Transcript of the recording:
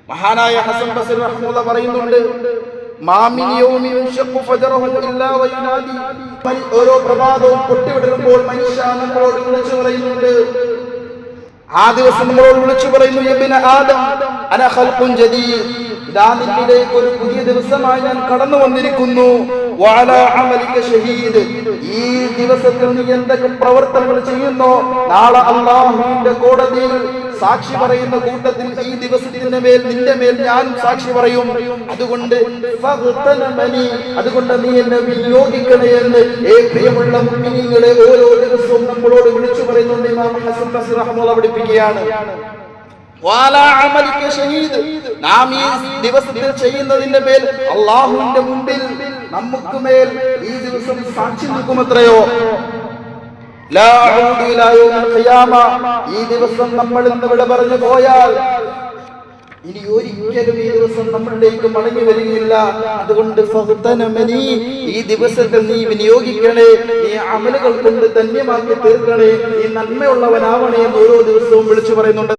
മഹാനായ ഹസൻ ബസ്രി റഹ്മത്തുള്ളാഹി പറയുന്നുണ്ട്, മാമിൻ യൗമിൻ യൻഷഖു ഫജറഹു ഇല്ലാ വയുനാദി. ഓരോ പ്രഭാതവും പൊട്ടിവിടരുമ്പോൾ മനുഷ്യ നമ്മളോട് വിളിച്ചു പറയുന്നുണ്ട്. ആ ദിവസം നമ്മളോട് വിളിച്ചു പറയുന്നു, യബ്ന ആദം അന ഖൽഖുൻ ജദീദ്, ഇതാ നിന്നിലേക്ക് ഒരു പുതിയ ദിവസമായി ഞാൻ കടന്നു വന്നിരിക്കുന്നു. വഅലാ അമലിക ഷഹീദ്, ഈ ദിവസത്തിൽ നീ എന്തൊക്കെ പ്രവർത്തനങ്ങൾ ചെയ്യുന്നോ നാളെ അല്ലാഹുവിന്റെ കോടതിയിൽ സാക്ഷി പറയുന്ന കൂട്ടത്തിൽ ഈ ദിവസത്തിന്റെ മേൽ നിന്റെ മേൽ ഞാനും സാക്ഷി പറയും. അതുകൊണ്ട് നീ എന്നെ വിനിയോഗിക്കണേ എന്ന് പ്രിയമുള്ള മുഅ്മിനീങ്ങളെ ഓരോ ദിവസവും നമ്മളോട് വിളിച്ചു പറയുന്നുണ്ട്. ഇമാം ഹസൻ ബസ്രി റഹ്മത്തുള്ളാഹി പഠിപ്പിക്കുകയാണ്, നാം ഈ ദിവസത്തിൽ ചെയ്യുന്നതിന്റെ മേൽ അല്ലാഹുവിന്റെ മുമ്പിൽ നമുക്ക് മേൽ ഈ ദിവസം സാക്ഷി നിൽക്കുമത്രയോ. ഈ ദിവസം നമ്മൾ ഇന്ന് ഇവിടെ പറഞ്ഞു പോയാൽ ഇനി ഒരിക്കലും ഈ ദിവസം നമ്മളിലേക്ക് മടങ്ങി വരികയില്ല. അതുകൊണ്ട് ഈ ദിവസത്തിൽ നീ വിനിയോഗിക്കണേ, നീ അമലുകൾ കൊണ്ട് ധന്യമാക്കി തീർക്കണേ, നീ നന്മയുള്ളവനാവണേ എന്ന് ഓരോ ദിവസവും വിളിച്ചു പറയുന്നുണ്ട്.